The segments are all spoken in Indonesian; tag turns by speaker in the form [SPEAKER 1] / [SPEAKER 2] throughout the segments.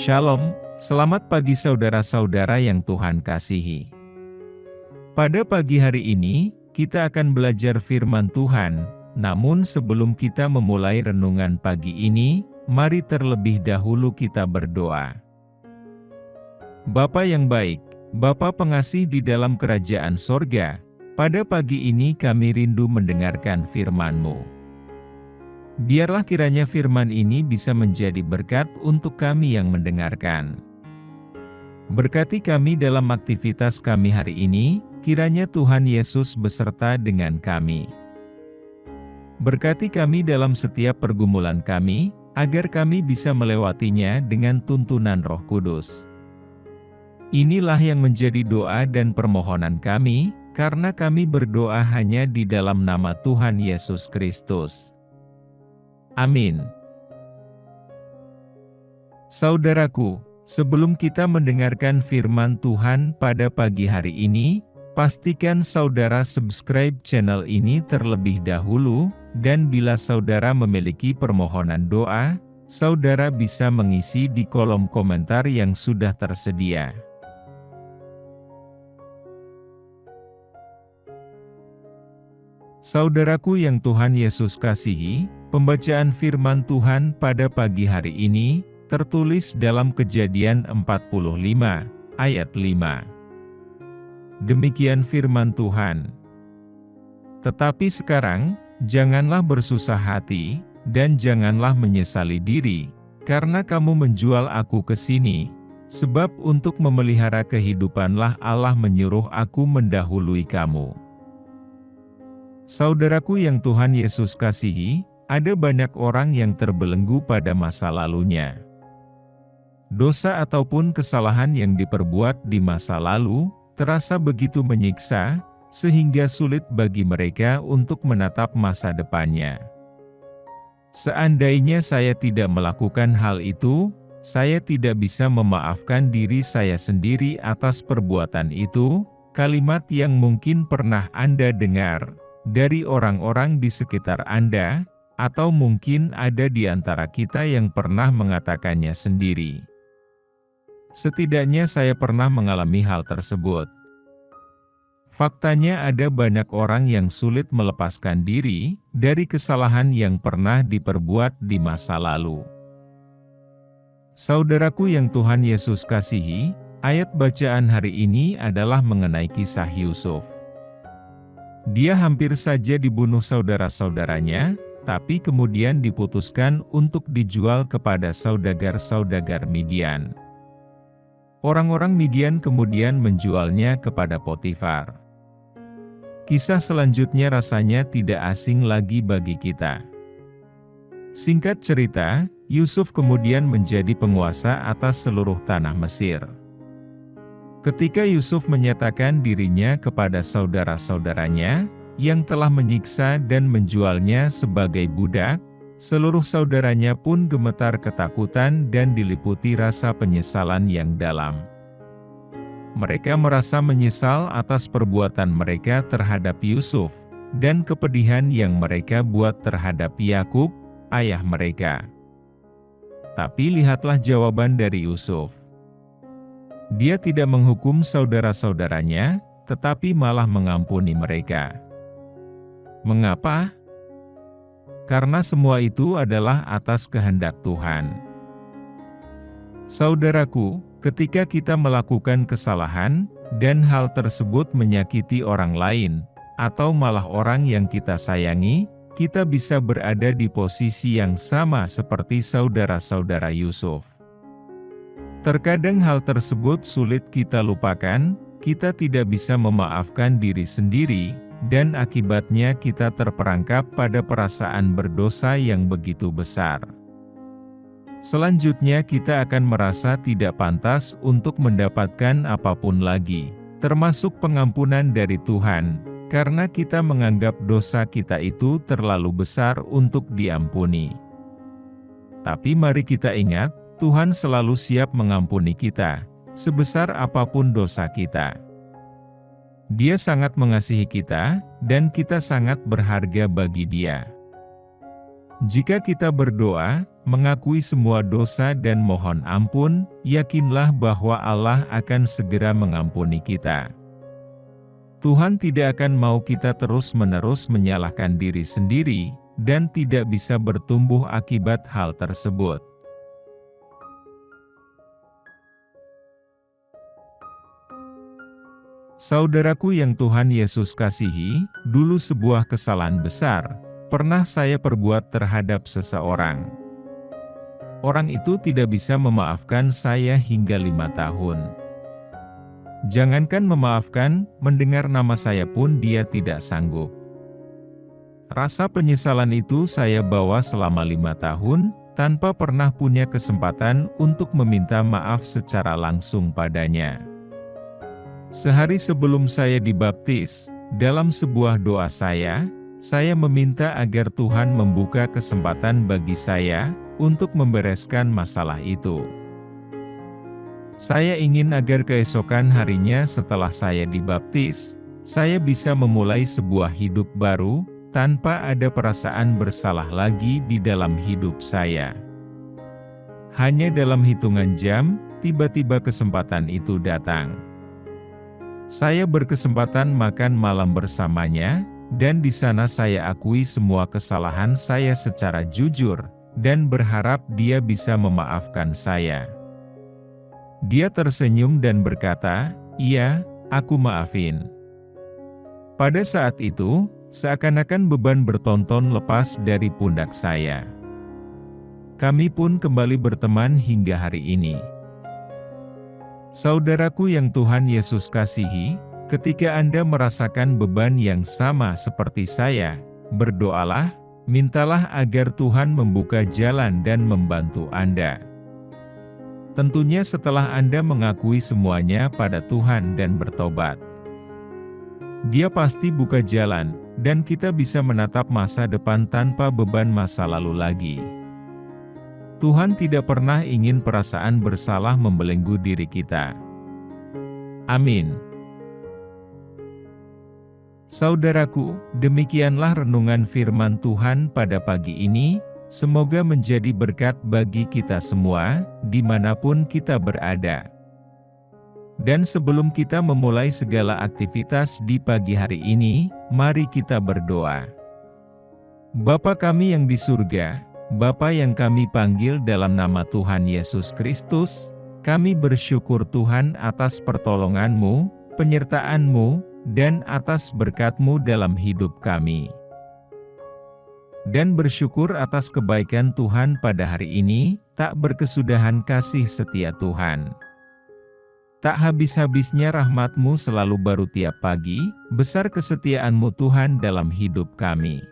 [SPEAKER 1] Shalom, selamat pagi saudara-saudara yang Tuhan kasihi. Pada pagi hari ini, kita akan belajar firman Tuhan, namun sebelum kita memulai renungan pagi ini, mari terlebih dahulu kita berdoa. Bapa yang baik, Bapa pengasih di dalam kerajaan sorga, pada pagi ini kami rindu mendengarkan firman-Mu. Biarlah kiranya firman ini bisa menjadi berkat untuk kami yang mendengarkan. Berkati kami dalam aktivitas kami hari ini, kiranya Tuhan Yesus beserta dengan kami. Berkati kami dalam setiap pergumulan kami, agar kami bisa melewatinya dengan tuntunan Roh Kudus. Inilah yang menjadi doa dan permohonan kami, karena kami berdoa hanya di dalam nama Tuhan Yesus Kristus. Amin. Saudaraku, sebelum kita mendengarkan firman Tuhan pada pagi hari ini, pastikan saudara subscribe channel ini terlebih dahulu, dan bila saudara memiliki permohonan doa, saudara bisa mengisi di kolom komentar yang sudah tersedia. Saudaraku yang Tuhan Yesus kasihi, pembacaan firman Tuhan pada pagi hari ini, tertulis dalam Kejadian 45, ayat 5. Demikian firman Tuhan. Tetapi sekarang, janganlah bersusah hati, dan janganlah menyesali diri, karena kamu menjual aku ke sini, sebab untuk memelihara kehidupanlah Allah menyuruh aku mendahului kamu. Saudaraku yang Tuhan Yesus kasihi, ada banyak orang yang terbelenggu pada masa lalunya. Dosa ataupun kesalahan yang diperbuat di masa lalu, terasa begitu menyiksa, sehingga sulit bagi mereka untuk menatap masa depannya. Seandainya saya tidak melakukan hal itu, saya tidak bisa memaafkan diri saya sendiri atas perbuatan itu, kalimat yang mungkin pernah Anda dengar dari orang-orang di sekitar Anda, atau mungkin ada di antara kita yang pernah mengatakannya sendiri. Setidaknya saya pernah mengalami hal tersebut. Faktanya ada banyak orang yang sulit melepaskan diri dari kesalahan yang pernah diperbuat di masa lalu. Saudaraku yang Tuhan Yesus kasihi, ayat bacaan hari ini adalah mengenai kisah Yusuf. Dia hampir saja dibunuh saudara-saudaranya, tapi kemudian diputuskan untuk dijual kepada saudagar-saudagar Midian. Orang-orang Midian kemudian menjualnya kepada Potifar. Kisah selanjutnya rasanya tidak asing lagi bagi kita. Singkat cerita, Yusuf kemudian menjadi penguasa atas seluruh tanah Mesir. Ketika Yusuf menyatakan dirinya kepada saudara-saudaranya, yang telah menyiksa dan menjualnya sebagai budak, seluruh saudaranya pun gemetar ketakutan dan diliputi rasa penyesalan yang dalam. Mereka merasa menyesal atas perbuatan mereka terhadap Yusuf, dan kepedihan yang mereka buat terhadap Yakub, ayah mereka. Tapi lihatlah jawaban dari Yusuf. Dia tidak menghukum saudara-saudaranya, tetapi malah mengampuni mereka. Mengapa? Karena semua itu adalah atas kehendak Tuhan. Saudaraku, ketika kita melakukan kesalahan, dan hal tersebut menyakiti orang lain, atau malah orang yang kita sayangi, kita bisa berada di posisi yang sama seperti saudara-saudara Yusuf. Terkadang hal tersebut sulit kita lupakan, kita tidak bisa memaafkan diri sendiri, dan akibatnya kita terperangkap pada perasaan berdosa yang begitu besar. Selanjutnya kita akan merasa tidak pantas untuk mendapatkan apapun lagi, termasuk pengampunan dari Tuhan, karena kita menganggap dosa kita itu terlalu besar untuk diampuni. Tapi mari kita ingat, Tuhan selalu siap mengampuni kita, sebesar apapun dosa kita. Dia sangat mengasihi kita, dan kita sangat berharga bagi Dia. Jika kita berdoa, mengakui semua dosa dan mohon ampun, yakinlah bahwa Allah akan segera mengampuni kita. Tuhan tidak akan mau kita terus-menerus menyalahkan diri sendiri, dan tidak bisa bertumbuh akibat hal tersebut. Saudaraku yang Tuhan Yesus kasihi, dulu sebuah kesalahan besar pernah saya perbuat terhadap seseorang. Orang itu tidak bisa memaafkan saya hingga 5 tahun. Jangankan memaafkan, mendengar nama saya pun dia tidak sanggup. Rasa penyesalan itu saya bawa selama 5 tahun, tanpa pernah punya kesempatan untuk meminta maaf secara langsung padanya. Sehari sebelum saya dibaptis, dalam sebuah doa saya meminta agar Tuhan membuka kesempatan bagi saya untuk membereskan masalah itu. Saya ingin agar keesokan harinya setelah saya dibaptis, saya bisa memulai sebuah hidup baru, tanpa ada perasaan bersalah lagi di dalam hidup saya. Hanya dalam hitungan jam, tiba-tiba kesempatan itu datang. Saya berkesempatan makan malam bersamanya, dan di sana saya akui semua kesalahan saya secara jujur, dan berharap dia bisa memaafkan saya. Dia tersenyum dan berkata, "Iya, aku maafin." Pada saat itu, seakan-akan beban bertonton lepas dari pundak saya. Kami pun kembali berteman hingga hari ini. Saudaraku yang Tuhan Yesus kasihi, ketika Anda merasakan beban yang sama seperti saya, berdoalah, mintalah agar Tuhan membuka jalan dan membantu Anda. Tentunya setelah Anda mengakui semuanya pada Tuhan dan bertobat. Dia pasti buka jalan, dan kita bisa menatap masa depan tanpa beban masa lalu lagi. Tuhan tidak pernah ingin perasaan bersalah membelenggu diri kita. Amin. Saudaraku, demikianlah renungan firman Tuhan pada pagi ini. Semoga menjadi berkat bagi kita semua, dimanapun kita berada. Dan sebelum kita memulai segala aktivitas di pagi hari ini, mari kita berdoa. Bapa kami yang di surga, Bapa yang kami panggil dalam nama Tuhan Yesus Kristus, kami bersyukur Tuhan atas pertolongan-Mu, penyertaan-Mu, dan atas berkat-Mu dalam hidup kami. Dan bersyukur atas kebaikan Tuhan pada hari ini, tak berkesudahan kasih setia Tuhan. Tak habis-habisnya rahmat-Mu selalu baru tiap pagi, besar kesetiaan-Mu Tuhan dalam hidup kami.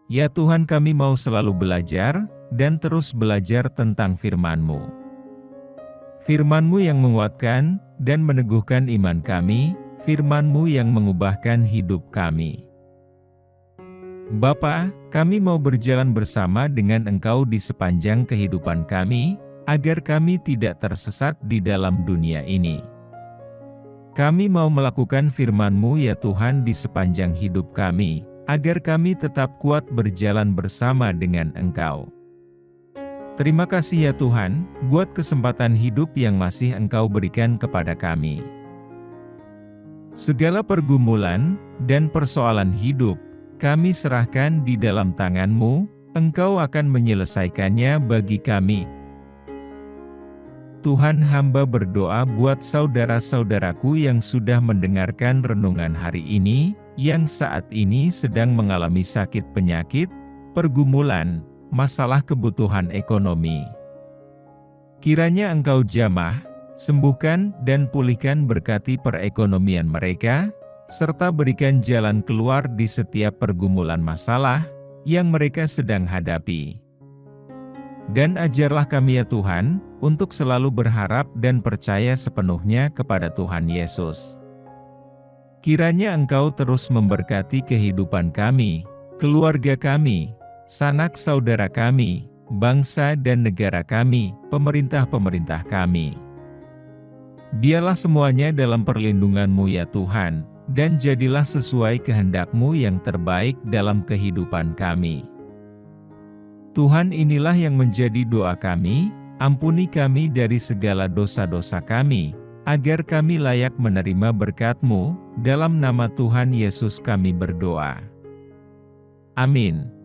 [SPEAKER 1] Ya Tuhan, kami mau selalu belajar, dan terus belajar tentang firman-Mu. Firman-Mu yang menguatkan, dan meneguhkan iman kami, firman-Mu yang mengubahkan hidup kami. Bapa, kami mau berjalan bersama dengan Engkau di sepanjang kehidupan kami, agar kami tidak tersesat di dalam dunia ini. Kami mau melakukan firman-Mu ya Tuhan di sepanjang hidup kami, agar kami tetap kuat berjalan bersama dengan Engkau. Terima kasih ya Tuhan, buat kesempatan hidup yang masih Engkau berikan kepada kami. Segala pergumulan dan persoalan hidup, kami serahkan di dalam tangan-Mu, Engkau akan menyelesaikannya bagi kami. Tuhan, hamba berdoa buat saudara-saudaraku yang sudah mendengarkan renungan hari ini, yang saat ini sedang mengalami sakit penyakit, pergumulan, masalah kebutuhan ekonomi. Kiranya Engkau jamah, sembuhkan dan pulihkan berkati perekonomian mereka, serta berikan jalan keluar di setiap pergumulan masalah yang mereka sedang hadapi. Dan ajarlah kami ya Tuhan, untuk selalu berharap dan percaya sepenuhnya kepada Tuhan Yesus. Kiranya Engkau terus memberkati kehidupan kami, keluarga kami, sanak saudara kami, bangsa dan negara kami, pemerintah-pemerintah kami. Biarlah semuanya dalam perlindungan-Mu ya Tuhan, dan jadilah sesuai kehendak-Mu yang terbaik dalam kehidupan kami. Tuhan, inilah yang menjadi doa kami, ampuni kami dari segala dosa-dosa kami, agar kami layak menerima berkat-Mu, dalam nama Tuhan Yesus kami berdoa. Amin.